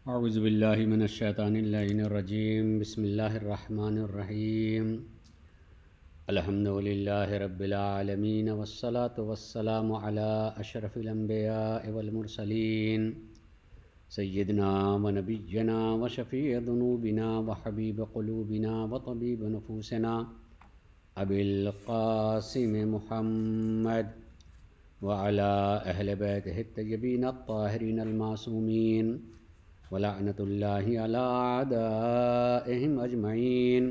اعوذ باللہ من الشیطان اللعین الرجیم بسم اللہ الرحمن الرحیم الحمد للہ رب العالمین والصلاة والسلام علی اشرف الانبیاء والمرسلین سیدنا و نبینا و شفیع ذنوبنا و حبیب قلوبنا و طبیب نفوسنا ابی القاسم محمد وعلی اہل بیتہ الطیبین الطاہرین المعصومین ولعنۃ اللہ علی اعدائہم اجمعین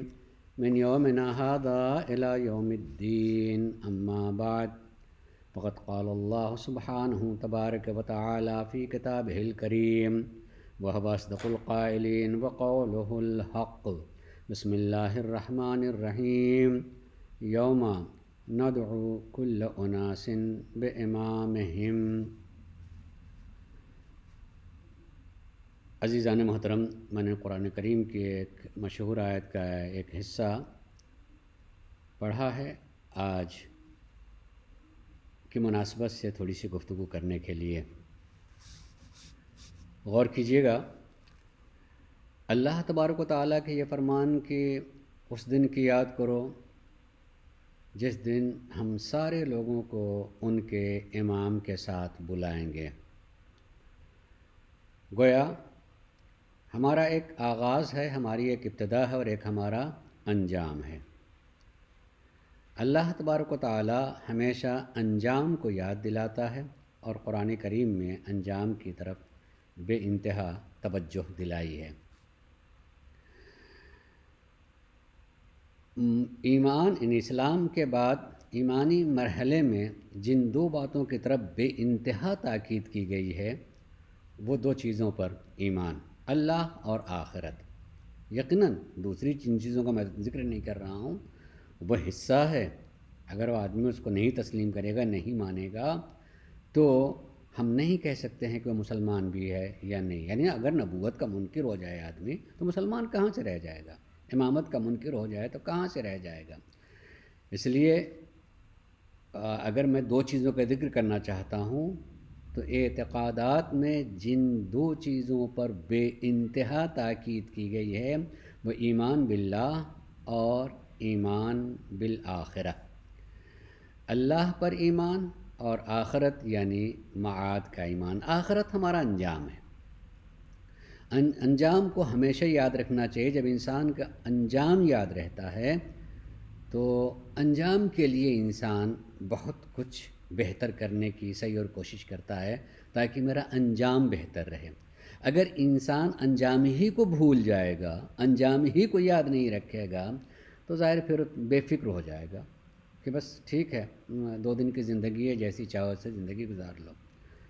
من یومنا ھذا الی یوم الدین اما بعد فقد قال اللہ سبحانہ تبارک وتعالی فی کتابہ الکریم وہو اصدق القائلین وقولہ الحق بسم اللہ الرحمن الرحیم یوم ندعو کل اناس بامامہم۔ عزیزان محترم، میں نے قرآن کریم کی ایک مشہور آیت کا ایک حصہ پڑھا ہے۔ آج کی مناسبت سے تھوڑی سی گفتگو کرنے کے لیے غور کیجیے گا۔ اللہ تبارک و تعالیٰ کے یہ فرمان کہ اس دن کی یاد کرو جس دن ہم سارے لوگوں کو ان کے امام کے ساتھ بلائیں گے۔ گویا ہمارا ایک آغاز ہے، ہماری ایک ابتدا ہے اور ایک ہمارا انجام ہے۔ اللہ تبارک و تعالی ہمیشہ انجام کو یاد دلاتا ہے اور قرآن کریم میں انجام کی طرف بے انتہا توجہ دلائی ہے۔ اسلام کے بعد ایمانی مرحلے میں جن دو باتوں کی طرف بے انتہا تاکید کی گئی ہے وہ دو چیزوں پر ایمان، اللہ اور آخرت۔ یقیناً دوسری جن چیزوں کا میں ذکر نہیں کر رہا ہوں وہ حصہ ہے، اگر وہ آدمی اس کو نہیں تسلیم کرے گا، نہیں مانے گا، تو ہم نہیں کہہ سکتے ہیں کہ وہ مسلمان بھی ہے یا نہیں۔ یعنی اگر نبوت کا منکر ہو جائے آدمی تو مسلمان کہاں سے رہ جائے گا؟ امامت کا منکر ہو جائے تو کہاں سے رہ جائے گا؟ اس لیے اگر میں دو چیزوں کا ذکر کرنا چاہتا ہوں تو اعتقادات میں جن دو چیزوں پر بے انتہا تاکید کی گئی ہے وہ ایمان باللہ اور ایمان بالآخرہ۔ اللہ پر ایمان اور آخرت یعنی معاد کا ایمان۔ آخرت ہمارا انجام ہے۔ انجام کو ہمیشہ یاد رکھنا چاہیے۔ جب انسان کا انجام یاد رہتا ہے تو انجام کے لیے انسان بہت کچھ بہتر کرنے کی صحیح اور کوشش کرتا ہے تاکہ میرا انجام بہتر رہے۔ اگر انسان انجام ہی کو بھول جائے گا، انجام ہی کو یاد نہیں رکھے گا تو ظاہر پھر بے فکر ہو جائے گا کہ بس ٹھیک ہے، 2 دن کی زندگی ہے، جیسی چاہو سے زندگی گزار لو۔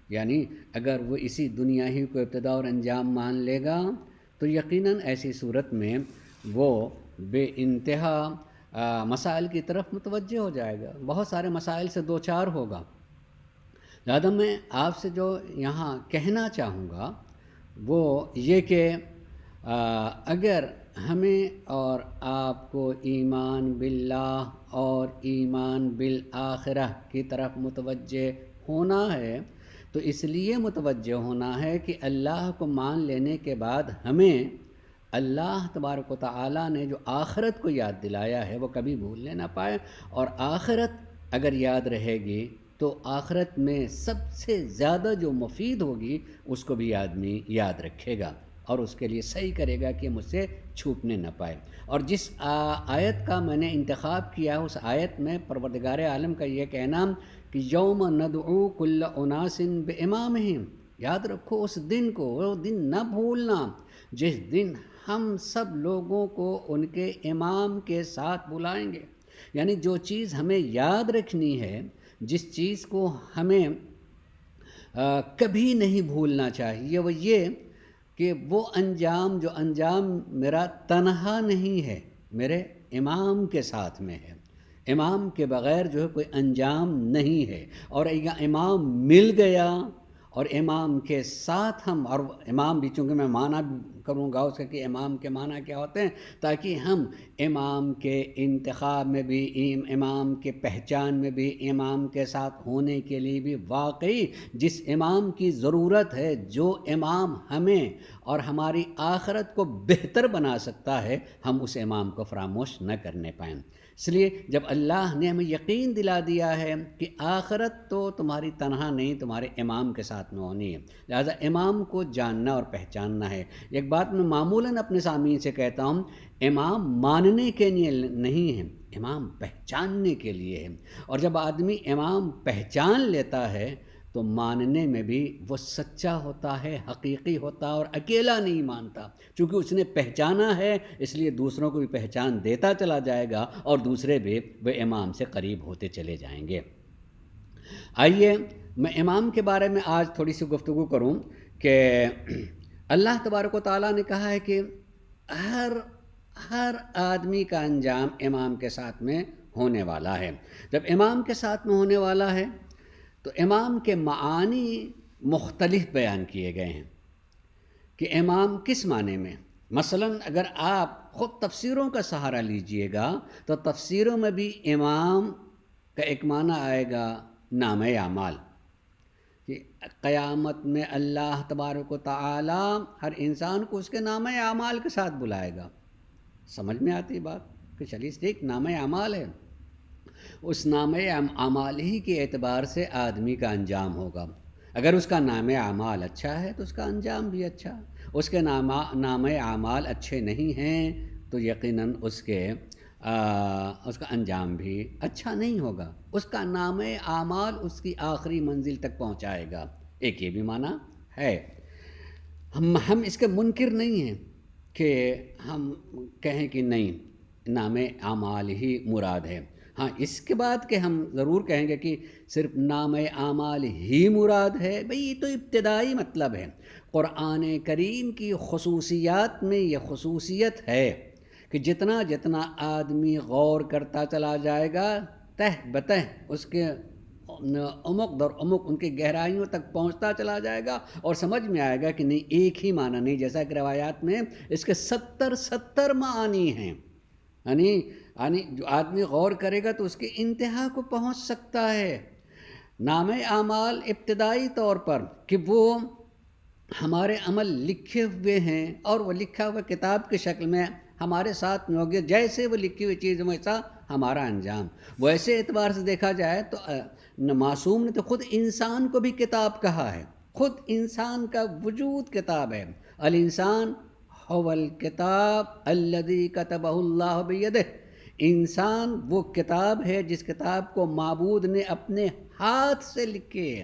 یعنی اگر وہ اسی دنیا ہی کو ابتدا اور انجام مان لے گا تو یقیناً ایسی صورت میں وہ بے انتہا مسائل کی طرف متوجہ ہو جائے گا، بہت سارے مسائل سے دوچار ہوگا۔ لہذا میں آپ سے جو یہاں کہنا چاہوں گا وہ یہ کہ اگر ہمیں اور آپ کو ایمان باللہ اور ایمان بالآخرہ کی طرف متوجہ ہونا ہے تو اس لیے متوجہ ہونا ہے کہ اللہ کو مان لینے کے بعد ہمیں اللہ تبارک و تعالیٰ نے جو آخرت کو یاد دلایا ہے وہ کبھی بھولنے نہ پائے، اور آخرت اگر یاد رہے گی تو آخرت میں سب سے زیادہ جو مفید ہوگی اس کو بھی آدمی یاد رکھے گا اور اس کے لیے صحیح کرے گا کہ مجھ سے چھوٹنے نہ پائے۔ اور جس آیت کا میں نے انتخاب کیا اس آیت میں پروردگار عالم کا یہ کہنا کہ یوم ندعو کل اناس بامامہم، یاد رکھو اس دن کو، وہ دن نہ بھولنا جس دن ہم سب لوگوں کو ان کے امام کے ساتھ بلائیں گے۔ یعنی جو چیز ہمیں یاد رکھنی ہے، جس چیز کو ہمیں کبھی نہیں بھولنا چاہیے وہ یہ کہ وہ انجام جو انجام میرا تنہا نہیں ہے، میرے امام کے ساتھ میں ہے۔ امام کے بغیر جو ہے کوئی انجام نہیں ہے، اور امام مل گیا اور امام کے ساتھ ہم، اور امام بھی چونکہ میں معنی کروں گا اس کا کہ امام کے معنی کیا ہوتے ہیں، تاکہ ہم امام کے انتخاب میں بھی، امام کے پہچان میں بھی، امام کے ساتھ ہونے کے لیے بھی واقعی جس امام کی ضرورت ہے، جو امام ہمیں اور ہماری آخرت کو بہتر بنا سکتا ہے، ہم اس امام کو فراموش نہ کرنے پائیں۔ اس لیے جب اللہ نے ہمیں یقین دلا دیا ہے کہ آخرت تو تمہاری تنہا نہیں، تمہارے امام کے ساتھ میں ہونی ہے، لہذا امام کو جاننا اور پہچاننا ہے۔ ایک بات میں معمولاً اپنے سامعین سے کہتا ہوں، امام ماننے کے لیے نہیں ہے، امام پہچاننے کے لیے ہے۔ اور جب آدمی امام پہچان لیتا ہے تو ماننے میں بھی وہ سچا ہوتا ہے، حقیقی ہوتا ہے، اور اکیلا نہیں مانتا، چونکہ اس نے پہچانا ہے، اس لیے دوسروں کو بھی پہچان دیتا چلا جائے گا، اور دوسرے بھی وہ امام سے قریب ہوتے چلے جائیں گے۔ آئیے میں امام کے بارے میں آج تھوڑی سی گفتگو کروں کہ اللہ تبارک و تعالیٰ نے کہا ہے کہ ہر آدمی کا انجام امام کے ساتھ میں ہونے والا ہے۔ جب امام کے ساتھ میں ہونے والا ہے تو امام کے معانی مختلف بیان کیے گئے ہیں کہ امام کس معنی میں۔ مثلاً اگر آپ خود تفسیروں کا سہارا لیجئے گا تو تفسیروں میں بھی امام کا ایک معنی آئے گا نامہ اعمال، کہ قیامت میں اللہ تبارک و تعالی ہر انسان کو اس کے نامہ اعمال کے ساتھ بلائے گا۔ سمجھ میں آتی بات کہ چلیے ٹھیک، نامہ اعمال ہے، اس نامہ اعمال ہی کے اعتبار سے آدمی کا انجام ہوگا۔ اگر اس کا نامہ اعمال اچھا ہے تو اس کا انجام بھی اچھا، اس کے نامہ اعمال اچھے نہیں ہیں تو یقیناً اس کا انجام بھی اچھا نہیں ہوگا، اس کا نامہ اعمال اس کی آخری منزل تک پہنچائے گا۔ ایک یہ بھی معنی ہے۔ ہم اس کے منکر نہیں ہیں کہ ہم کہیں کہ نہیں، نامہ اعمال ہی مراد ہے۔ ہاں، اس کے بعد کہ ہم ضرور کہیں گے کہ صرف نامہ اعمال ہی مراد ہے، بھئی یہ تو ابتدائی مطلب ہے۔ قرآن کریم کی خصوصیات میں یہ خصوصیت ہے کہ جتنا جتنا آدمی غور کرتا چلا جائے گا، تہ بتہ اس کے عمق در عمق ان کی گہرائیوں تک پہنچتا چلا جائے گا، اور سمجھ میں آئے گا کہ نہیں، ایک ہی معنی نہیں، جیسا کہ روایات میں اس کے 70 معانی ہیں۔ یعنی جو آدمی غور کرے گا تو اس کی انتہا کو پہنچ سکتا ہے۔ نامہ اعمال ابتدائی طور پر کہ وہ ہمارے عمل لکھے ہوئے ہیں، اور وہ لکھا ہوا کتاب کی شکل میں ہمارے ساتھ میں ہوگی، جیسے وہ لکھی ہوئی چیز ویسا ہمارا انجام۔ وہ ایسے اعتبار سے دیکھا جائے تو معصوم نے تو خود انسان کو بھی کتاب کہا ہے، خود انسان کا وجود کتاب ہے۔ الانسان هو الکتاب الذی کتبہ اللہ بیدہ، انسان وہ کتاب ہے جس کتاب کو معبود نے اپنے ہاتھ سے لکھے ہے۔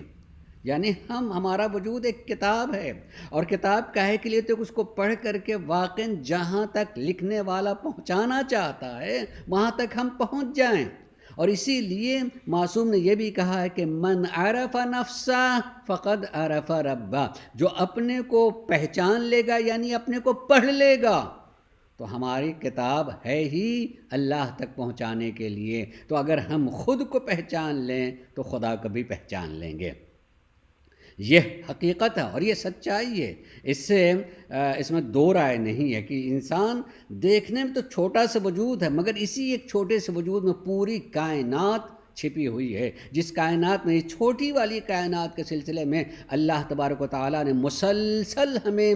یعنی ہمارا وجود ایک کتاب ہے، اور کتاب کہے کے لیے تو اس کو پڑھ کر کے واقعاً جہاں تک لکھنے والا پہنچانا چاہتا ہے وہاں تک ہم پہنچ جائیں۔ اور اسی لیے معصوم نے یہ بھی کہا ہے کہ من عرف نفسہ فقد عرف ربہ، جو اپنے کو پہچان لے گا یعنی اپنے کو پڑھ لے گا، تو ہماری کتاب ہے ہی اللہ تک پہنچانے کے لیے۔ تو اگر ہم خود کو پہچان لیں تو خدا کو بھی پہچان لیں گے۔ یہ حقیقت ہے اور یہ سچائی ہے، اس میں دو رائے نہیں ہے کہ انسان دیکھنے میں تو چھوٹا سا وجود ہے، مگر اسی ایک چھوٹے سے وجود میں پوری کائنات چھپی ہوئی ہے، جس کائنات میں، چھوٹی والی کائنات کے سلسلے میں اللہ تبارک و تعالیٰ نے مسلسل ہمیں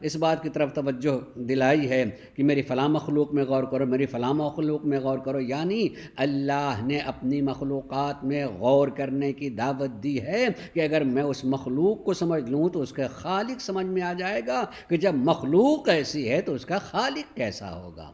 اس بات کی طرف توجہ دلائی ہے کہ میری فلاں مخلوق میں غور کرو، میری فلاں مخلوق میں غور کرو۔ یعنی اللہ نے اپنی مخلوقات میں غور کرنے کی دعوت دی ہے کہ اگر میں اس مخلوق کو سمجھ لوں تو اس کا خالق سمجھ میں آ جائے گا، کہ جب مخلوق ایسی ہے تو اس کا خالق کیسا ہوگا۔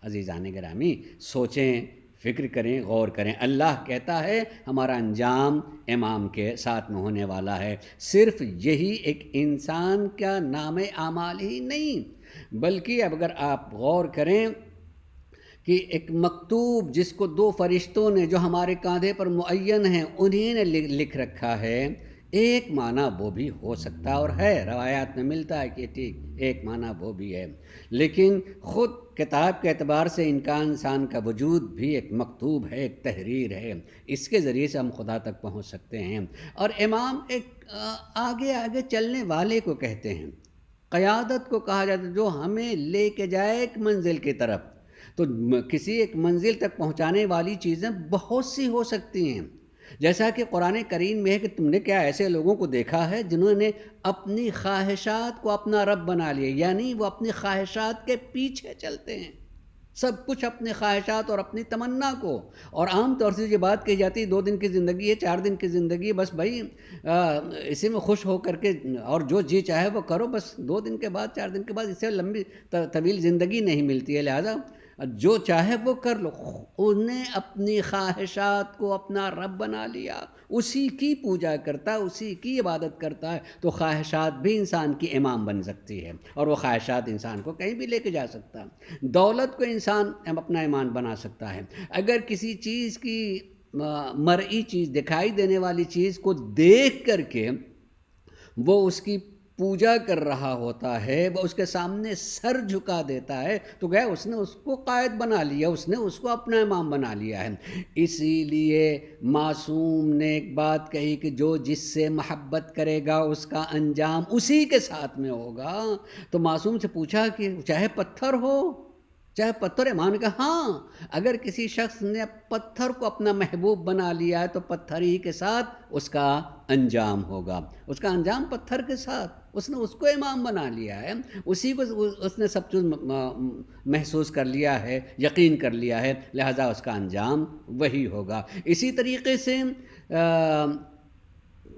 عزیزان گرامی، سوچیں، فکر کریں، غور کریں۔ اللہ کہتا ہے ہمارا انجام امام کے ساتھ میں ہونے والا ہے۔ صرف یہی ایک انسان کا نام اعمال ہی نہیں، بلکہ اب اگر آپ غور کریں کہ ایک مکتوب جس کو دو فرشتوں نے جو ہمارے کاندھے پر معین ہیں انہیں نے لکھ رکھا ہے، ایک معنی وہ بھی ہو سکتا ہے اور ہے، روایات میں ملتا ہے کہ ٹھیک ایک معنی وہ بھی ہے، لیکن خود کتاب کے اعتبار سے انسان کا وجود بھی ایک مکتوب ہے، ایک تحریر ہے، اس کے ذریعے سے ہم خدا تک پہنچ سکتے ہیں۔ اور امام ایک آگے آگے چلنے والے کو کہتے ہیں، قیادت کو کہا جاتا ہے جو ہمیں لے کے جائے ایک منزل کی طرف۔ تو کسی ایک منزل تک پہنچانے والی چیزیں بہت سی ہو سکتی ہیں، جیسا کہ قرآن کریم میں ہے کہ تم نے کیا ایسے لوگوں کو دیکھا ہے جنہوں نے اپنی خواہشات کو اپنا رب بنا لیا، یعنی وہ اپنی خواہشات کے پیچھے چلتے ہیں، سب کچھ اپنے خواہشات اور اپنی تمنا کو۔ اور عام طور سے یہ بات کہی جاتی ہے 2 دن کی زندگی ہے، 4 دن کی زندگی ہے، بس بھائی اسی میں خوش ہو کر کے اور جو جی چاہے وہ کرو، بس 2 دن کے بعد 4 دن کے بعد اس سے لمبی طویل زندگی نہیں ملتی ہے، لہذا جو چاہے وہ کر لو۔ انہیں اپنی خواہشات کو اپنا رب بنا لیا، اسی کی پوجا کرتا ہے، اسی کی عبادت کرتا ہے، تو خواہشات بھی انسان کی امام بن سکتی ہے، اور وہ خواہشات انسان کو کہیں بھی لے کے جا سکتا ہے۔ دولت کو انسان اپنا ایمان بنا سکتا ہے۔ اگر کسی چیز کی مرئی چیز، دکھائی دینے والی چیز کو دیکھ کر کے وہ اس کی پوجا کر رہا ہوتا ہے، وہ اس کے سامنے سر جھکا دیتا ہے، تو گیا اس نے اس کو قائد بنا لیا، اس نے اس کو اپنا امام بنا لیا ہے۔ اسی لیے معصوم نے ایک بات کہی کہ جو جس سے محبت کرے گا اس کا انجام اسی کے ساتھ میں ہوگا۔ تو معصوم سے پوچھا کہ چاہے پتھر ہو، چاہے پتھر ہے، مان کہا ہاں، اگر کسی شخص نے پتھر کو اپنا محبوب بنا لیا ہے تو پتھر ہی کے ساتھ اس کا انجام ہوگا، اس کا انجام پتھر کے ساتھ، اس نے اس کو امام بنا لیا ہے، اسی کو اس نے سب چیز محسوس کر لیا ہے، یقین کر لیا ہے، لہذا اس کا انجام وہی ہوگا۔ اسی طریقے سے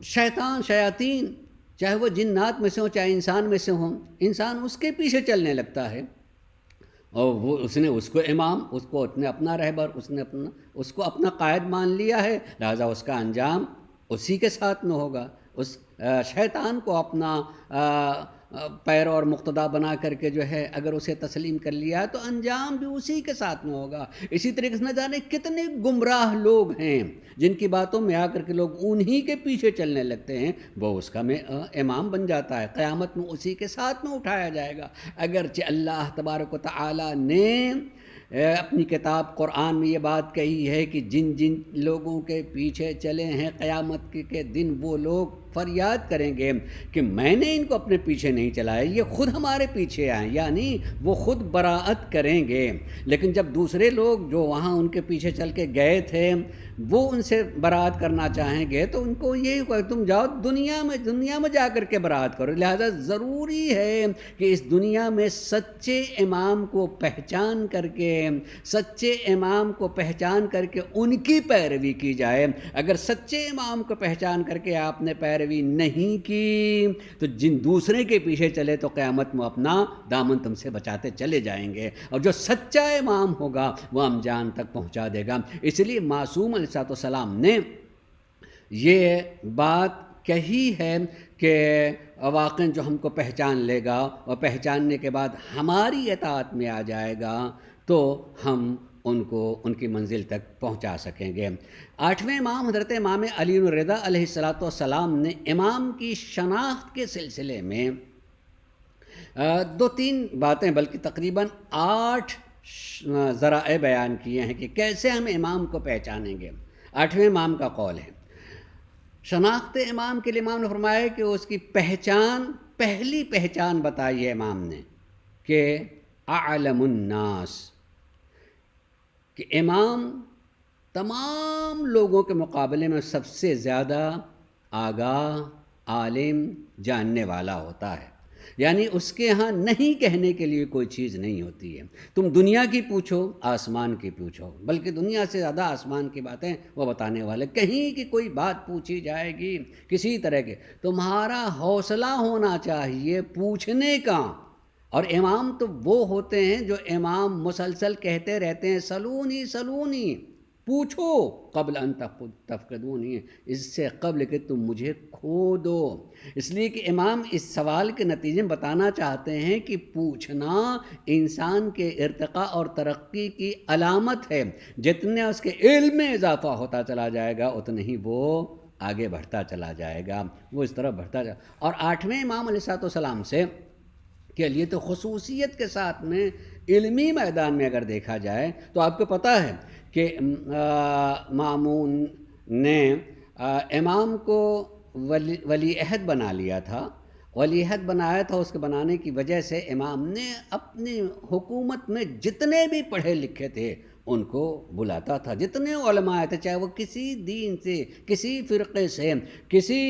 شیاطین، چاہے وہ جنات میں سے ہوں چاہے انسان میں سے ہوں، انسان اس کے پیچھے چلنے لگتا ہے، اور وہ اس نے اس کو امام، اس کو اپنا رہبر، اس کو اپنا قائد مان لیا ہے، لہذا اس کا انجام اسی کے ساتھ میں ہوگا۔ اس شیطان کو اپنا پیر اور مقتدا بنا کر کے جو ہے اگر اسے تسلیم کر لیا ہے تو انجام بھی اسی کے ساتھ میں ہوگا۔ اسی طریقے سے نہ جانے کتنے گمراہ لوگ ہیں جن کی باتوں میں آ کر کے لوگ انہی کے پیچھے چلنے لگتے ہیں، وہ اس کا امام بن جاتا ہے، قیامت میں اسی کے ساتھ میں اٹھایا جائے گا۔ اگرچہ اللہ تبارک و تعالی نے اپنی کتاب قرآن میں یہ بات کہی ہے کہ جن جن لوگوں کے پیچھے چلے ہیں قیامت کے دن وہ لوگ فریاد کریں گے کہ میں نے ان کو اپنے پیچھے نہیں چلایا، یہ خود ہمارے پیچھے آئیں، یعنی وہ خود براءت کریں گے۔ لیکن جب دوسرے لوگ جو وہاں ان کے پیچھے چل کے گئے تھے وہ ان سے براءت کرنا چاہیں گے تو ان کو یہی کہ تم جاؤ دنیا میں جا کر کے براءت کرو۔ لہذا ضروری ہے کہ اس دنیا میں سچے امام کو پہچان کر کے، سچے امام کو پہچان کر کے ان کی پیروی کی جائے۔ اگر سچے امام کو پہچان کر کے آپ نے پیروی نہیں کی تو جن دوسرے کے پیچھے چلے تو قیامت میں اپنا دامن تم سے بچاتے چلے جائیں گے، اور جو سچا امام ہوگا وہ انجام تک پہنچا دے گا۔ اس لیے معصوم علیہ السلام نے یہ بات کہی ہے کہ واقعاً جو ہم کو پہچان لے گا اور پہچاننے کے بعد ہماری اطاعت میں آ جائے گا تو ہم ان کو ان کی منزل تک پہنچا سکیں گے۔ 8ویں امام حضرت امام علی الرضا علیہ السلام نے امام کی شناخت کے سلسلے میں 2-3 باتیں بلکہ تقریباً 8 ذرائع بیان کیے ہیں کہ کیسے ہم امام کو پہچانیں گے۔ 8ویں امام کا قول ہے، شناخت امام کے لیے امام نے فرمایا کہ اس کی پہچان، پہلی پہچان بتائی ہے امام نے کہ اعلم الناس، کہ امام تمام لوگوں کے مقابلے میں سب سے زیادہ آگاہ، عالم، جاننے والا ہوتا ہے، یعنی اس کے ہاں نہیں کہنے کے لیے کوئی چیز نہیں ہوتی ہے۔ تم دنیا کی پوچھو، آسمان کی پوچھو، بلکہ دنیا سے زیادہ آسمان کی باتیں وہ بتانے والے۔ کہیں کی کوئی بات پوچھی جائے گی کسی طرح کے، تمہارا حوصلہ ہونا چاہیے پوچھنے کا۔ اور امام تو وہ ہوتے ہیں جو امام مسلسل کہتے رہتے ہیں سلونی سلونی، پوچھو قبل ان تفقدونی، اس سے قبل کہ تم مجھے کھو دو۔ اس لیے کہ امام اس سوال کے نتیجے میں بتانا چاہتے ہیں کہ پوچھنا انسان کے ارتقاء اور ترقی کی علامت ہے، جتنے اس کے علم میں اضافہ ہوتا چلا جائے گا اتنے ہی وہ آگے بڑھتا چلا جائے گا، وہ اس طرح بڑھتا جائے. اور 8ویں امام علیہ السلام سے کے لیے تو خصوصیت کے ساتھ میں علمی میدان میں اگر دیکھا جائے تو آپ کو پتہ ہے کہ مامون نے امام کو ولی عہد بنا لیا تھا. ولی عہد بنایا تھا، اس کے بنانے کی وجہ سے امام نے اپنی حکومت میں جتنے بھی پڑھے لکھے تھے ان کو بلاتا تھا، جتنے علماء تھے، چاہے وہ کسی دین سے، کسی فرقے سے، کسی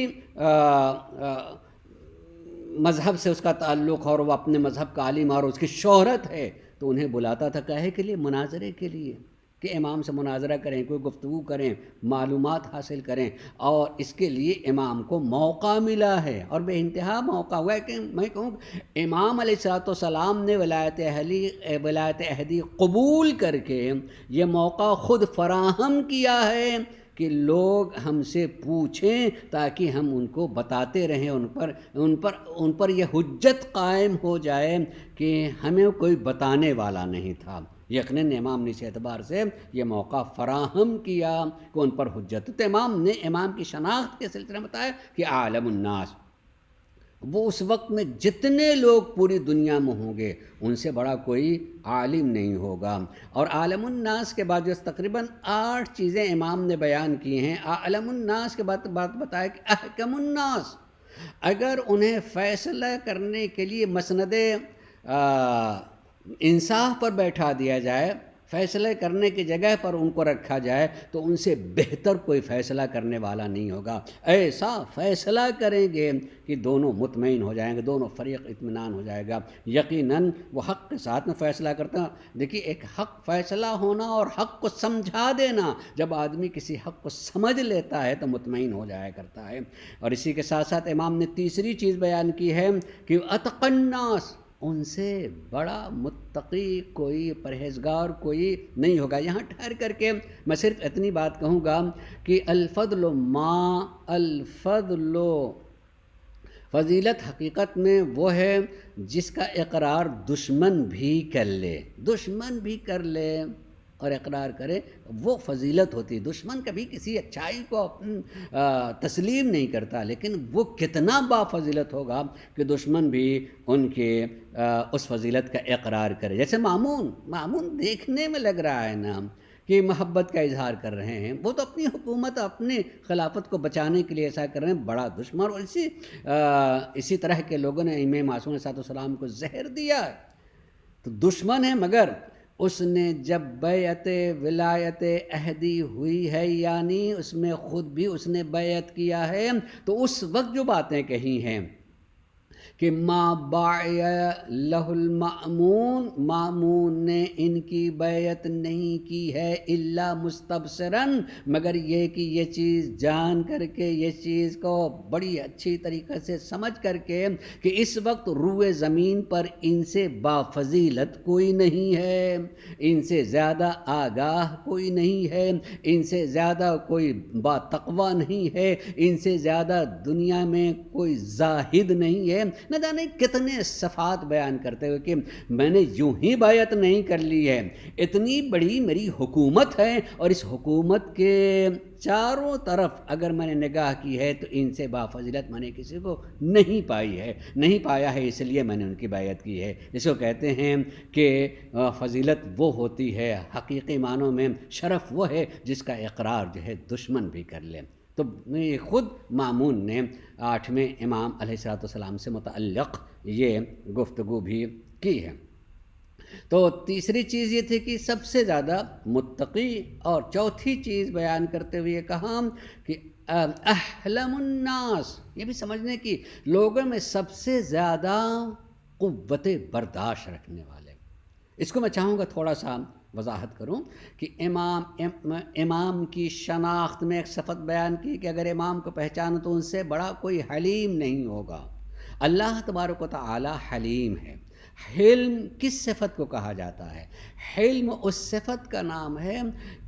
مذہب سے اس کا تعلق اور وہ اپنے مذہب کا عالم اور اس کی شہرت ہے، تو انہیں بلاتا تھا. کہے کے لیے؟ مناظرے کے لیے، کہ امام سے مناظرہ کریں، کوئی گفتگو کریں، معلومات حاصل کریں. اور اس کے لیے امام کو موقع ملا ہے، اور بے انتہا موقع ہوا ہے. کہ میں کہوں امام علیہ السلام نے ولایت عہدی قبول کر کے یہ موقع خود فراہم کیا ہے کہ لوگ ہم سے پوچھیں تاکہ ہم ان کو بتاتے رہیں، ان پر یہ حجت قائم ہو جائے کہ ہمیں کوئی بتانے والا نہیں تھا. یقیناً امام نے اس اعتبار سے یہ موقع فراہم کیا کہ ان پر حجت. تو امام نے امام کی شناخت کے سلسلے میں بتایا کہ عالم الناس، وہ اس وقت میں جتنے لوگ پوری دنیا میں ہوں گے ان سے بڑا کوئی عالم نہیں ہوگا. اور عالم الناس کے بعد جو تقریباً 8 چیزیں امام نے بیان کی ہیں، عالم الناس کے بعد بات بتایا کہ احکم الناس، اگر انہیں فیصلہ کرنے کے لیے مسند انصاف پر بیٹھا دیا جائے، فیصلے کرنے کی جگہ پر ان کو رکھا جائے، تو ان سے بہتر کوئی فیصلہ کرنے والا نہیں ہوگا. ایسا فیصلہ کریں گے کہ دونوں مطمئن ہو جائیں گے، دونوں فریق اطمینان ہو جائے گا. یقیناً وہ حق کے ساتھ میں فیصلہ کرتے ہیں. دیکھیے، ایک حق فیصلہ ہونا اور حق کو سمجھا دینا، جب آدمی کسی حق کو سمجھ لیتا ہے تو مطمئن ہو جایا کرتا ہے. اور اسی کے ساتھ ساتھ امام نے تیسری چیز بیان کی ہے کہ اتقی الناس، ان سے بڑا متقی کوئی، پرہیزگار کوئی نہیں ہوگا. یہاں ٹھہر کر کے میں صرف اتنی بات کہوں گا کہ فضیلت حقیقت میں وہ ہے جس کا اقرار دشمن بھی کر لے اور اقرار کرے، وہ فضیلت ہوتی ہے. دشمن کبھی کسی اچھائی کو تسلیم نہیں کرتا، لیکن وہ کتنا با فضیلت ہوگا کہ دشمن بھی ان کے اس فضیلت کا اقرار کرے. جیسے مامون دیکھنے میں لگ رہا ہے نا کہ محبت کا اظہار کر رہے ہیں، وہ تو اپنی حکومت، اپنی خلافت کو بچانے کے لیے ایسا کر رہے ہیں. بڑا دشمن. اور اسی طرح کے لوگوں نے امام معصوم علیہ السلام کو زہر دیا. تو دشمن ہے، مگر اس نے جب بیعت ولایت عہدی ہوئی ہے، یعنی اس میں خود بھی اس نے بیعت کیا ہے، تو اس وقت جو باتیں کہی ہیں کہ ما باعیہ لہ المأمون، مامون نے ان کی بیعت نہیں کی ہے الا مستبصراً، مگر یہ کہ یہ چیز جان کر کے، یہ چیز کو بڑی اچھی طریقے سے سمجھ کر کے کہ اس وقت روئے زمین پر ان سے بافضیلت کوئی نہیں ہے، ان سے زیادہ آگاہ کوئی نہیں ہے، ان سے زیادہ کوئی با تقوی نہیں ہے، ان سے زیادہ دنیا میں کوئی زاہد نہیں ہے. نہ جانے کتنے صفات بیان کرتے ہوئے کہ میں نے یوں ہی بیعت نہیں کر لی ہے، اتنی بڑی میری حکومت ہے، اور اس حکومت کے چاروں طرف اگر میں نے نگاہ کی ہے تو ان سے بافضیلت میں نے کسی کو نہیں پایا ہے، اس لیے میں نے ان کی بیعت کی ہے. اس کو کہتے ہیں کہ فضیلت وہ ہوتی ہے، حقیقی معنوں میں شرف وہ ہے جس کا اقرار جو ہے دشمن بھی کر لے. تو خود مامون نے 8ویں امام علیہ السلام سے متعلق یہ گفتگو بھی کی ہے. تو تیسری چیز یہ تھی کہ سب سے زیادہ متقی، اور چوتھی چیز بیان کرتے ہوئے کہا کہ احلم الناس، یہ بھی سمجھنے کی، لوگوں میں سب سے زیادہ قوت برداشت رکھنے والے. اس کو میں چاہوں گا تھوڑا سا وضاحت کروں کہ امام کی شناخت میں ایک صفت بیان کی کہ اگر امام کو پہچانو تو ان سے بڑا کوئی حلیم نہیں ہوگا. اللہ تبارک و تعالی حلیم ہے. حلم کس صفت کو کہا جاتا ہے؟ حلم اس صفت کا نام ہے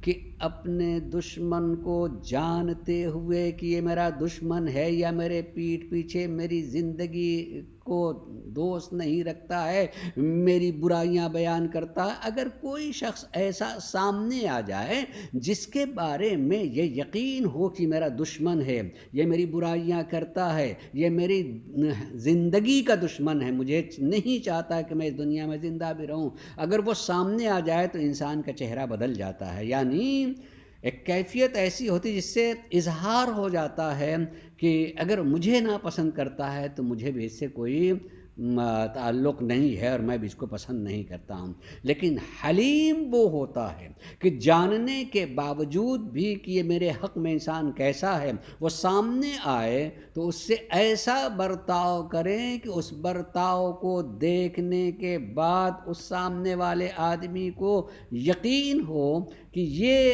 کہ اپنے دشمن کو جانتے ہوئے کہ یہ میرا دشمن ہے یا میرے پیٹھ پیچھے میری زندگی کو دوست نہیں رکھتا ہے، میری برائیاں بیان کرتا ہے، اگر کوئی شخص ایسا سامنے آ جائے جس کے بارے میں یہ یقین ہو کہ میرا دشمن ہے، یہ میری برائیاں کرتا ہے، یہ میری زندگی کا دشمن ہے، مجھے نہیں چاہتا کہ میں اس دنیا میں زندہ بھی رہوں، اگر وہ سامنے آ جائے تو انسان کا چہرہ بدل جاتا ہے، یعنی ایک کیفیت ایسی ہوتی جس سے اظہار ہو جاتا ہے کہ اگر مجھے ناپسند کرتا ہے تو مجھے بھی اس سے کوئی تعلق نہیں ہے اور میں بھی اس کو پسند نہیں کرتا ہوں۔ لیکن حلیم وہ ہوتا ہے کہ جاننے کے باوجود بھی کہ یہ میرے حق میں انسان کیسا ہے، وہ سامنے آئے تو اس سے ایسا برتاؤ کریں کہ اس برتاؤ کو دیکھنے کے بعد اس سامنے والے آدمی کو یقین ہو کہ یہ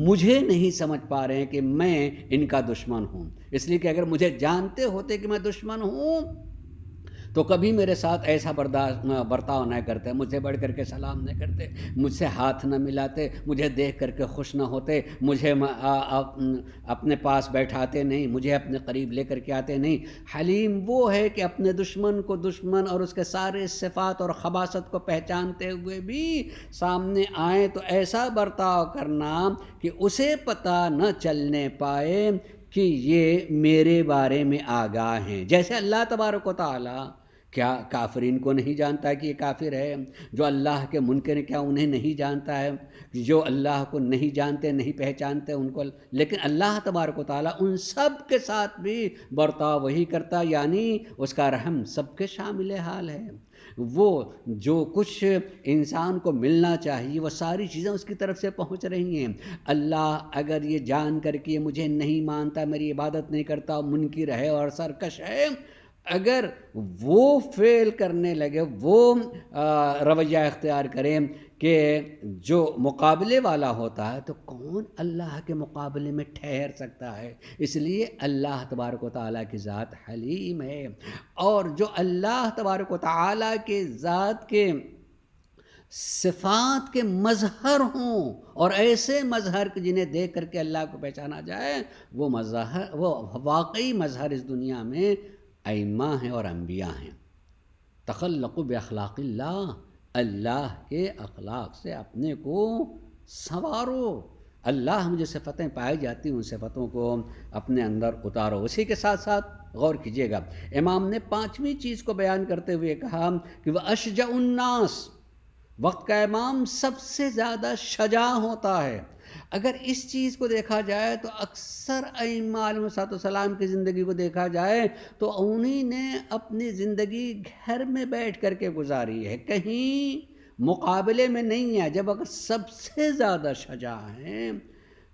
مجھے نہیں سمجھ پا رہے ہیں کہ میں ان کا دشمن ہوں، اس لیے کہ اگر مجھے جانتے ہوتے کہ میں دشمن ہوں تو کبھی میرے ساتھ ایسا برتاؤ نہ کرتے، مجھ سے بڑھ کر کے سلام نہ کرتے، مجھ سے ہاتھ نہ ملاتے، مجھے دیکھ کر کے خوش نہ ہوتے، مجھے اپنے پاس بیٹھاتے نہیں، مجھے اپنے قریب لے کر کے آتے نہیں۔ حلیم وہ ہے کہ اپنے دشمن کو دشمن اور اس کے سارے صفات اور خباثت کو پہچانتے ہوئے بھی سامنے آئیں تو ایسا برتاؤ کرنا کہ اسے پتہ نہ چلنے پائے کہ یہ میرے بارے میں آگاہ ہیں۔ جیسے اللہ تبارک و تعالی کیا کافرین کو نہیں جانتا ہے کہ یہ کافر ہے؟ جو اللہ کے منکر کیا انہیں نہیں جانتا ہے؟ جو اللہ کو نہیں جانتے نہیں پہچانتے ان کو، لیکن اللہ تبارک و تعالیٰ ان سب کے ساتھ بھی برتاؤ وہی کرتا، یعنی اس کا رحم سب کے شامل حال ہے۔ وہ جو کچھ انسان کو ملنا چاہیے وہ ساری چیزیں اس کی طرف سے پہنچ رہی ہیں۔ اللہ اگر یہ جان کر کے یہ مجھے نہیں مانتا، میری عبادت نہیں کرتا، منکر ہے اور سرکش ہے، اگر وہ فعل کرنے لگے، وہ رویہ اختیار کریں کہ جو مقابلے والا ہوتا ہے تو کون اللہ کے مقابلے میں ٹھہر سکتا ہے؟ اس لیے اللہ تبارک و تعالیٰ کی ذات حلیم ہے، اور جو اللہ تبارک و تعالیٰ کے ذات کے صفات کے مظہر ہوں اور ایسے مظہر جنہیں دیکھ کر کے اللہ کو پہچانا جائے، وہ مظہر، وہ واقعی مظہر اس دنیا میں ائمہ ہیں اور انبیاء ہیں۔ تخلقوا باخلاق اللہ، اللہ کے اخلاق سے اپنے کو سنوارو، اللہ میں جو صفتیں پائی جاتی ہیں ان صفتوں کو اپنے اندر اتارو۔ اسی کے ساتھ ساتھ غور کیجیے گا، امام نے 5ویں چیز کو بیان کرتے ہوئے کہا کہ وہ اشجع الناس، وقت کا امام سب سے زیادہ شجاع ہوتا ہے۔ اگر اس چیز کو دیکھا جائے تو اکثر ائمہ علیہ السلام کی زندگی کو دیکھا جائے تو انہی نے اپنی زندگی گھر میں بیٹھ کر کے گزاری ہے، کہیں مقابلے میں نہیں ہے۔ جب اگر سب سے زیادہ شجاع ہیں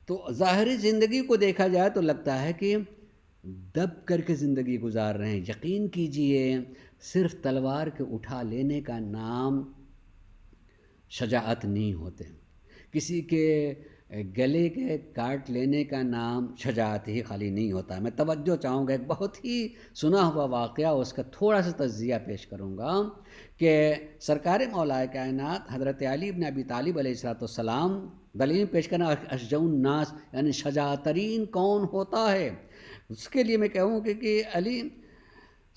تو ظاہری زندگی کو دیکھا جائے تو لگتا ہے کہ دب کر کے زندگی گزار رہے ہیں۔ یقین کیجئے صرف تلوار کے اٹھا لینے کا نام شجاعت نہیں ہوتے، کسی کے گلے کے کاٹ لینے کا نام شجاعت ہی خالی نہیں ہوتا ہے۔ میں توجہ چاہوں گا، ایک بہت ہی سنا ہوا واقعہ، اس کا تھوڑا سا تجزیہ پیش کروں گا کہ سرکار مولا کائنات حضرت علی بن ابی طالب علیہ السلام دلیل پیش کرنا اشجع الناس یعنی شجاع ترین کون ہوتا ہے، اس کے لیے میں کہوں کہ علی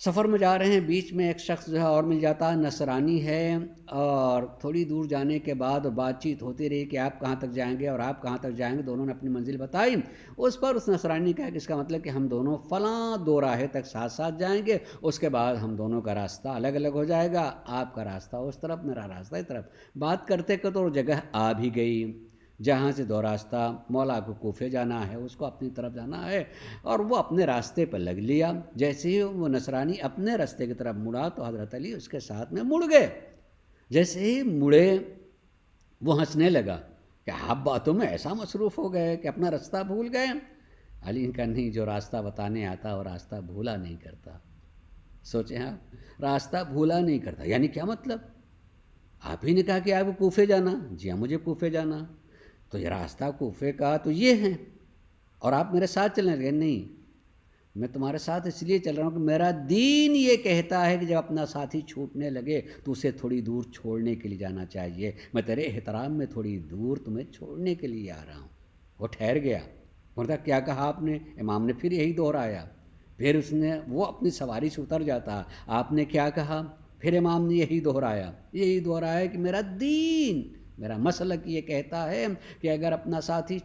سفر میں جا رہے ہیں، بیچ میں ایک شخص جو ہے اور مل جاتا ہے، نصرانی ہے، اور تھوڑی دور جانے کے بعد بات چیت ہوتی رہی کہ آپ کہاں تک جائیں گے اور آپ کہاں تک جائیں گے، دونوں نے اپنی منزل بتائی۔ اس پر اس نصرانی کہا کہ اس کا مطلب کہ ہم دونوں فلاں دو راہیں تک ساتھ ساتھ جائیں گے، اس کے بعد ہم دونوں کا راستہ الگ الگ ہو جائے گا، آپ کا راستہ اس طرف، میرا راستہ اس طرف۔ بات کرتے کرتے وہ جگہ آ بھی گئی جہاں سے دو راستہ، مولا کو کوفے جانا ہے، اس کو اپنی طرف جانا ہے، اور وہ اپنے راستے پر لگ لیا۔ جیسے ہی وہ نصرانی اپنے راستے کی طرف مڑا تو حضرت علی اس کے ساتھ میں مڑ گئے۔ جیسے ہی مڑے وہ ہنسنے لگا کہ آپ باتوں میں ایسا مصروف ہو گئے کہ اپنا راستہ بھول گئے۔ علی کا نہیں، جو راستہ بتانے آتا وہ راستہ بھولا نہیں کرتا۔ سوچیں آپ، راستہ بھولا نہیں کرتا یعنی کیا مطلب؟ آپ ہی نے کہا کہ آپ کو کوفے جانا، جی ہاں مجھے کوفے جانا، تو یہ راستہ کوفے کا تو یہ ہے اور آپ میرے ساتھ چلیں گے؟ نہیں، میں تمہارے ساتھ اس لیے چل رہا ہوں کہ میرا دین یہ کہتا ہے کہ جب اپنا ساتھی چھوٹنے لگے تو اسے تھوڑی دور چھوڑنے کے لیے جانا چاہیے. میں تیرے احترام میں تھوڑی دور تمہیں چھوڑنے کے لیے آ رہا ہوں. وہ ٹھہر گیا. ورنہ کیا کہا آپ نے؟ امام نے پھر یہی دہرایا. پھر اس نے وہ اپنی سواری سے اتر جاتا. آپ نے کیا کہا؟ پھر امام نے یہی دہرایا کہ میرا دین، میرا مسلک یہ کہتا ہے کہ اگر اپنا ساتھی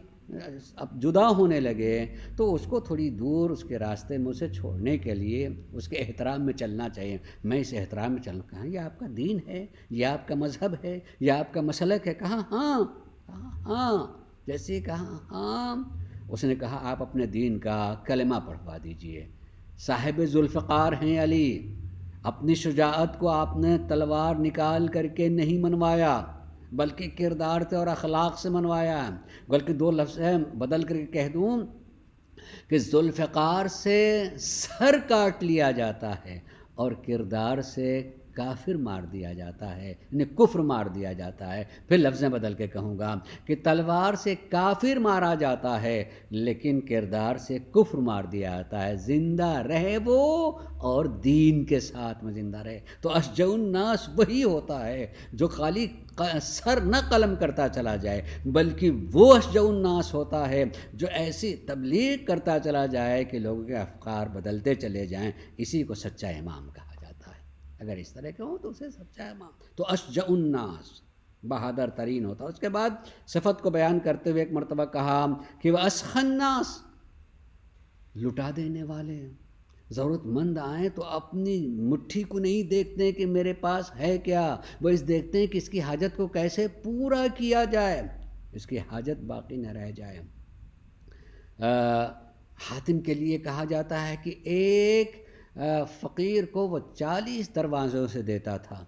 اب جدا ہونے لگے تو اس کو تھوڑی دور اس کے راستے میں اسے چھوڑنے کے لیے اس کے احترام میں چلنا چاہیے. میں اس احترام میں چلوں. کہاں یہ آپ کا دین ہے، یہ آپ کا مذہب ہے، یہ آپ کا مسلک ہے؟ کہاں ہاں. جیسے کہا ہاں. اس نے کہا آپ اپنے دین کا کلمہ پڑھوا دیجئے. صاحب ذوالفقار ہیں علی. اپنی شجاعت کو آپ نے تلوار نکال کر کے نہیں منوایا بلکہ کردار سے اور اخلاق سے منوایا. بلکہ دو لفظ ہیں بدل کر کے کہہ دوں کہ ذوالفقار سے سر کاٹ لیا جاتا ہے اور کردار سے کافر مار دیا جاتا ہے، یعنی کفر مار دیا جاتا ہے. پھر لفظیں بدل کے کہوں گا کہ تلوار سے کافر مارا جاتا ہے لیکن کردار سے کفر مار دیا جاتا ہے. زندہ رہے وہ اور دین کے ساتھ میں زندہ رہے. تو اشجع الناس وہی ہوتا ہے جو خالی سر نہ قلم کرتا چلا جائے بلکہ وہ اشجع الناس ہوتا ہے جو ایسی تبلیغ کرتا چلا جائے کہ لوگوں کے افکار بدلتے چلے جائیں. اسی کو سچا امام کہا جاتا ہے. اگر اس طرح کے ہوں تو اسے سچا امام. تو اشجع الناس بہادر ترین ہوتا. اس کے بعد صفت کو بیان کرتے ہوئے ایک مرتبہ کہا کہ وہ اسخی الناس، لٹا دینے والے. ضرورت مند آئیں تو اپنی مٹھی کو نہیں دیکھتے کہ میرے پاس ہے کیا، وہ اس دیکھتے ہیں کہ اس کی حاجت کو کیسے پورا کیا جائے، اس کی حاجت باقی نہ رہ جائے. حاتم کے لیے کہا جاتا ہے کہ ایک فقیر کو وہ 40 دروازوں سے دیتا تھا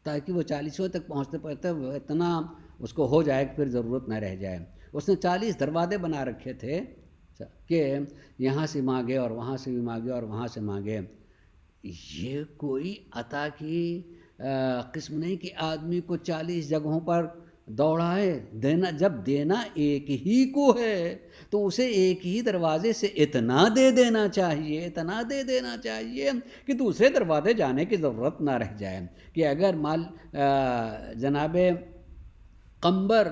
تاکہ وہ 40 تک پہنچتے پہنچتے وہ اتنا اس کو ہو جائے کہ پھر ضرورت نہ رہ جائے. اس نے 40 دروازے بنا رکھے تھے کہ یہاں سے مانگے اور وہاں سے بھی مانگے اور وہاں سے مانگے. یہ کوئی عطا کی قسم نہیں کہ آدمی کو 40 جگہوں پر دوڑائے. دینا جب دینا ایک ہی کو ہے تو اسے ایک ہی دروازے سے اتنا دے دینا چاہیے کہ دوسرے دروازے جانے کی ضرورت نہ رہ جائے. کہ اگر جناب قمبر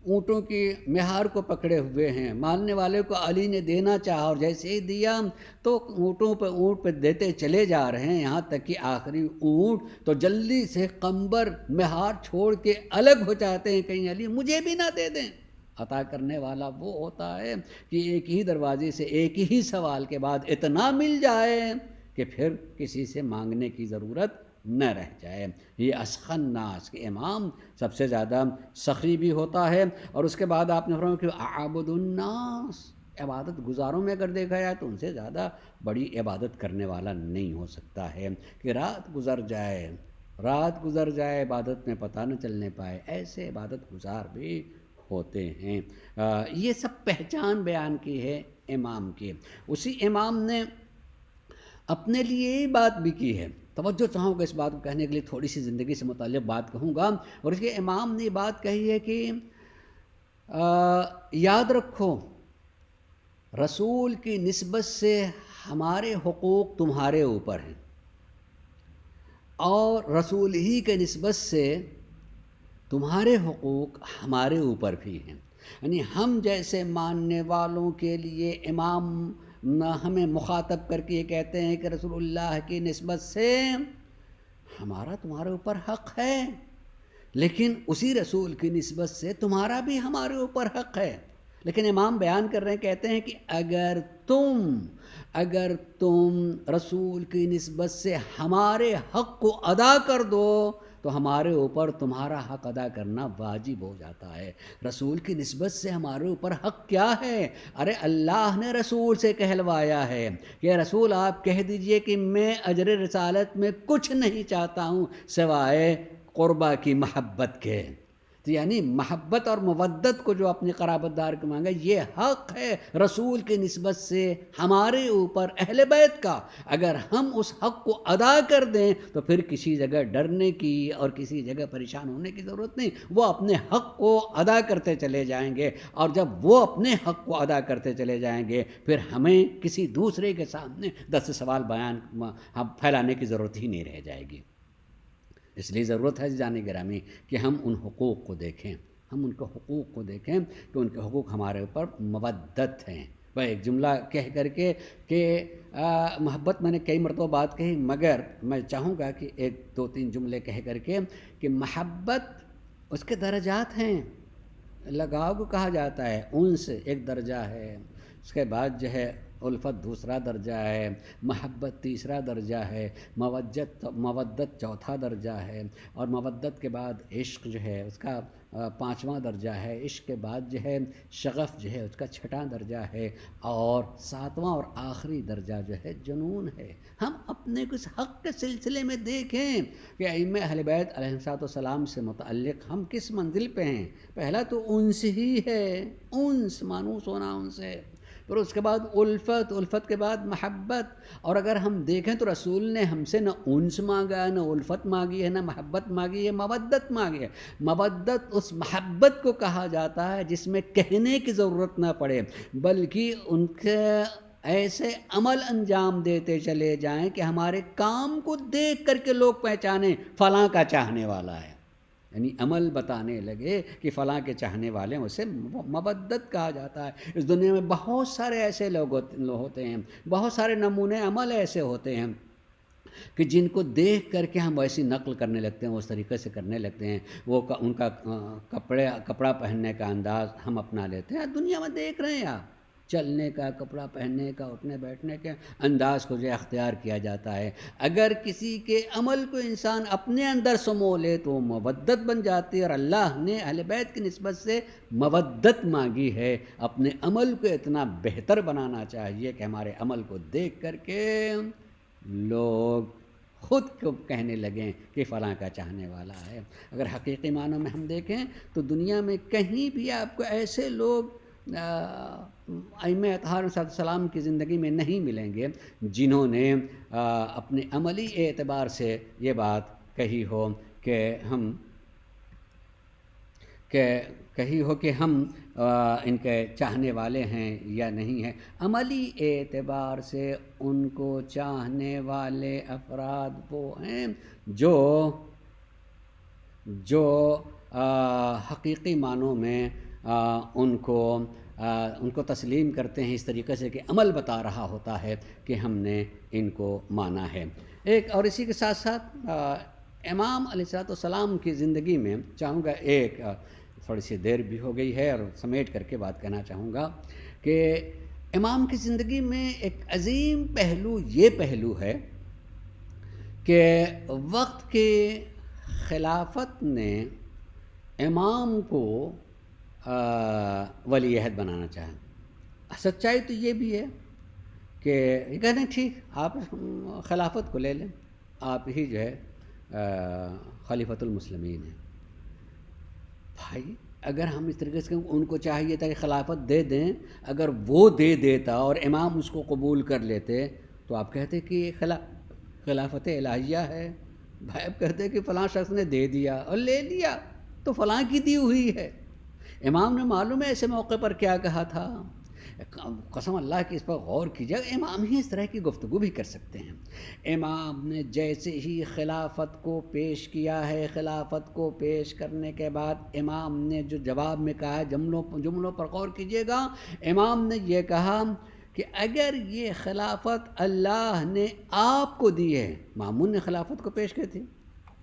اونٹوں کی مہار کو پکڑے ہوئے ہیں، مالنے والے کو علی نے دینا چاہا اور جیسے ہی دیا تو اونٹ پہ دیتے چلے جا رہے ہیں یہاں تک کہ آخری اونٹ تو جلدی سے قمبر مہار چھوڑ کے الگ ہو جاتے ہیں، کہیں علی مجھے بھی نہ دے دیں. عطا کرنے والا وہ ہوتا ہے کہ ایک ہی دروازے سے ایک ہی سوال کے بعد اتنا مل جائے کہ پھر کسی سے مانگنے کی ضرورت نہ رہ جائے. یہ اسخی الناس کہ امام سب سے زیادہ سخی بھی ہوتا ہے. اور اس کے بعد آپ نے فرمایا کہ اعبد الناس، عبادت گزاروں میں اگر دیکھا جائے تو ان سے زیادہ بڑی عبادت کرنے والا نہیں ہو سکتا ہے. کہ رات گزر جائے عبادت میں پتہ نہ چلنے پائے، ایسے عبادت گزار بھی ہوتے ہیں. یہ سب پہچان بیان کی ہے امام کی. اسی امام نے اپنے لیے یہ بات بھی کی ہے. توجہ چاہوں گا اس بات کو کہنے کے لیے، تھوڑی سی زندگی سے متعلق بات کہوں گا. اور اس کے امام نے یہ بات کہی ہے کہ یاد رکھو رسول کی نسبت سے ہمارے حقوق تمہارے اوپر ہیں اور رسول ہی کے نسبت سے تمہارے حقوق ہمارے اوپر بھی ہیں. یعنی ہم جیسے ماننے والوں کے لیے امام ہمیں مخاطب کر کے یہ کہتے ہیں کہ رسول اللہ کی نسبت سے ہمارا تمہارے اوپر حق ہے، لیکن اسی رسول کی نسبت سے تمہارا بھی ہمارے اوپر حق ہے. لیکن امام بیان کر رہے ہیں، کہتے ہیں کہ اگر تم رسول کی نسبت سے ہمارے حق کو ادا کر دو تو ہمارے اوپر تمہارا حق ادا کرنا واجب ہو جاتا ہے. رسول کی نسبت سے ہمارے اوپر حق کیا ہے؟ ارے اللہ نے رسول سے کہلوایا ہے کہ رسول آپ کہہ دیجئے کہ میں اجر رسالت میں کچھ نہیں چاہتا ہوں سوائے قربا کی محبت کے. تو یعنی محبت اور مودت کو جو اپنے قرابت دار کو مانگا، یہ حق ہے رسول کی نسبت سے ہمارے اوپر اہل بیت کا۔ اگر ہم اس حق کو ادا کر دیں تو پھر کسی جگہ ڈرنے کی اور کسی جگہ پریشان ہونے کی ضرورت نہیں، وہ اپنے حق کو ادا کرتے چلے جائیں گے، اور جب وہ اپنے حق کو ادا کرتے چلے جائیں گے پھر ہمیں کسی دوسرے کے سامنے دست سوال بیان پھیلانے کی ضرورت ہی نہیں رہ جائے گی۔ اس لیے ضرورت ہے جان گرامی کہ ہم ان حقوق کو دیکھیں، ہم ان کے حقوق کو دیکھیں کہ ان کے حقوق ہمارے اوپر مودت ہیں۔ بھائی ایک جملہ کہہ کر کے کہ محبت میں نے کئی مرتبہ بات کہی، مگر میں چاہوں گا کہ ایک دو تین جملے کہہ کر کے کہ محبت اس کے درجات ہیں۔ لگاؤ کو کہا جاتا ہے، انس ایک درجہ ہے، اس کے بعد جو ہے الفت دوسرا درجہ ہے، محبت تیسرا درجہ ہے، مودت چوتھا درجہ ہے، اور مودت کے بعد عشق جو ہے اس کا پانچواں درجہ ہے، عشق کے بعد جو ہے شغف جو ہے اس کا چھٹا درجہ ہے، اور ساتواں اور آخری درجہ جو ہے جنون ہے۔ ہم اپنے کچھ حق کے سلسلے میں دیکھیں کہ ائمہ اہل بیت علیہ السلام سے متعلق ہم کس منزل پہ ہیں۔ پہلا تو انس ہی ہے، انس مانوس ہونا ان سے، پھر اس کے بعد الفت کے بعد محبت، اور اگر ہم دیکھیں تو رسول نے ہم سے نہ انس مانگا ہے، نہ الفت مانگی ہے، نہ محبت مانگی ہے، مودت مانگی ہے۔ مودت اس محبت کو کہا جاتا ہے جس میں کہنے کی ضرورت نہ پڑے، بلکہ ان کے ایسے عمل انجام دیتے چلے جائیں کہ ہمارے کام کو دیکھ کر کے لوگ پہچانیں فلاں کا چاہنے والا ہے، یعنی عمل بتانے لگے کہ فلاں کے چاہنے والے ہیں، اسے مودت کہا جاتا ہے۔ اس دنیا میں بہت سارے ایسے لوگ ہوتے ہیں، بہت سارے نمونے عمل ایسے ہوتے ہیں کہ جن کو دیکھ کر کے ہم ویسی نقل کرنے لگتے ہیں، اس طریقے سے کرنے لگتے ہیں، وہ ان کا کپڑا پہننے کا انداز ہم اپنا لیتے ہیں۔ دنیا میں دیکھ رہے ہیں آپ، چلنے کا، کپڑا پہننے کا، اٹھنے بیٹھنے کے انداز کو جو اختیار کیا جاتا ہے۔ اگر کسی کے عمل کو انسان اپنے اندر سمو لے تو وہ مودت بن جاتی ہے، اور اللہ نے اہل بیت کی نسبت سے مودت مانگی ہے۔ اپنے عمل کو اتنا بہتر بنانا چاہیے کہ ہمارے عمل کو دیکھ کر کے لوگ خود کو کہنے لگیں کہ فلاں کا چاہنے والا ہے۔ اگر حقیقی معنوں میں ہم دیکھیں تو دنیا میں کہیں بھی آپ کو ایسے لوگ ائمہ اطہار علیہ السلام کی زندگی میں نہیں ملیں گے جنہوں نے اپنے عملی اعتبار سے یہ بات کہی ہو کہ ہم ان کے چاہنے والے ہیں یا نہیں ہیں۔ عملی اعتبار سے ان کو چاہنے والے افراد وہ ہیں جو حقیقی معنوں میں ان کو تسلیم کرتے ہیں، اس طریقے سے کہ عمل بتا رہا ہوتا ہے کہ ہم نے ان کو مانا ہے۔ ایک اور اسی کے ساتھ ساتھ امام علیہ السلام کی زندگی میں چاہوں گا، ایک تھوڑی سی دیر بھی ہو گئی ہے اور سمیٹ کر کے بات کہنا چاہوں گا کہ امام کی زندگی میں ایک عظیم پہلو یہ پہلو ہے کہ وقت کے خلافت نے امام کو ولی عہد بنانا چاہا۔ سچائی تو یہ بھی ہے کہ یہ کہتے ہیں ٹھیک آپ خلافت کو لے لیں، آپ ہی جو ہے خلیفۃ المسلمین ہیں۔ بھائی اگر ہم اس طریقے سے ان کو چاہیے تھا کہ خلافت دے دیں، اگر وہ دے دیتا اور امام اس کو قبول کر لیتے تو آپ کہتے کہ یہ خلافت الہیہ ہے۔ بھائی اب کہتے کہ فلاں شخص نے دے دیا اور لے لیا تو فلاں کی دی ہوئی ہے۔ امام نے معلوم ہے ایسے موقع پر کیا کہا تھا؟ قسم اللہ کی اس پر غور کیجیے، امام ہی اس طرح کی گفتگو بھی کر سکتے ہیں۔ امام نے جیسے ہی خلافت کو پیش کیا ہے، خلافت کو پیش کرنے کے بعد امام نے جو جواب میں کہا ہے، جملوں پر غور کیجیے گا۔ امام نے یہ کہا کہ اگر یہ خلافت اللہ نے آپ کو دی ہے، مامون نے خلافت کو پیش کی تھی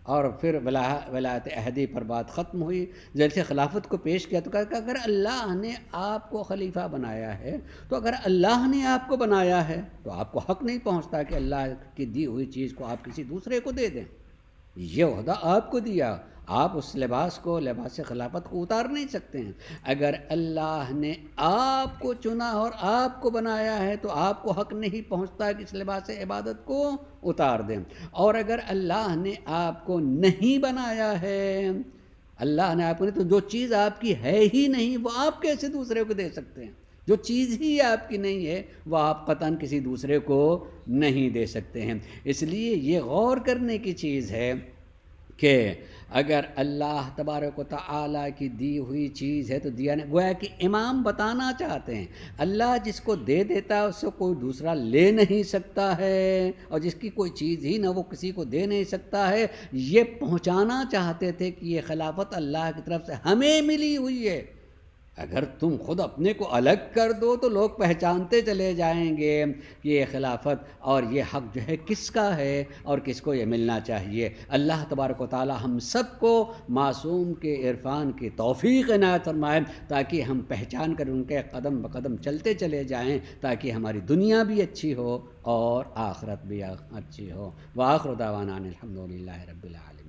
اور پھر ولایت عہدی پر بات ختم ہوئی، جیسے خلافت کو پیش کیا تو کہا کہ اگر اللہ نے آپ کو خلیفہ بنایا ہے تو اگر اللہ نے آپ کو بنایا ہے تو آپ کو حق نہیں پہنچتا کہ اللہ کی دی ہوئی چیز کو آپ کسی دوسرے کو دے دیں۔ یہ عہدہ آپ کو دیا، آپ اس لباس خلافت کو اتار نہیں سکتے ہیں۔ اگر اللہ نے آپ کو چنا اور آپ کو بنایا ہے تو آپ کو حق نہیں پہنچتا کہ اس لباس عبادت کو اتار دیں، اور اگر اللہ نے آپ کو نہیں بنایا ہے، اللہ نے آپ کو نہیں، تو جو چیز آپ کی ہے ہی نہیں وہ آپ کیسے دوسرے کو دے سکتے ہیں؟ جو چیز ہی آپ کی نہیں ہے وہ آپ قطعاً کسی دوسرے کو نہیں دے سکتے ہیں۔ اس لیے یہ غور کرنے کی چیز ہے کہ اگر اللہ تبارک و تعالیٰ کی دی ہوئی چیز ہے تو دیا نہیں، گویا کہ امام بتانا چاہتے ہیں اللہ جس کو دے دیتا ہے اس سے کوئی دوسرا لے نہیں سکتا ہے، اور جس کی کوئی چیز ہی نہ وہ کسی کو دے نہیں سکتا ہے۔ یہ پہنچانا چاہتے تھے کہ یہ خلافت اللہ کی طرف سے ہمیں ملی ہوئی ہے، اگر تم خود اپنے کو الگ کر دو تو لوگ پہچانتے چلے جائیں گے کہ یہ خلافت اور یہ حق جو ہے کس کا ہے اور کس کو یہ ملنا چاہیے۔ اللہ تبارک و تعالی ہم سب کو معصوم کے عرفان کی توفیق عنایت فرمائے تاکہ ہم پہچان کر ان کے قدم بقدم چلتے چلے جائیں، تاکہ ہماری دنیا بھی اچھی ہو اور آخرت بھی اچھی ہو۔ وآخر دعوانا ان الحمد للہ رب العالمین۔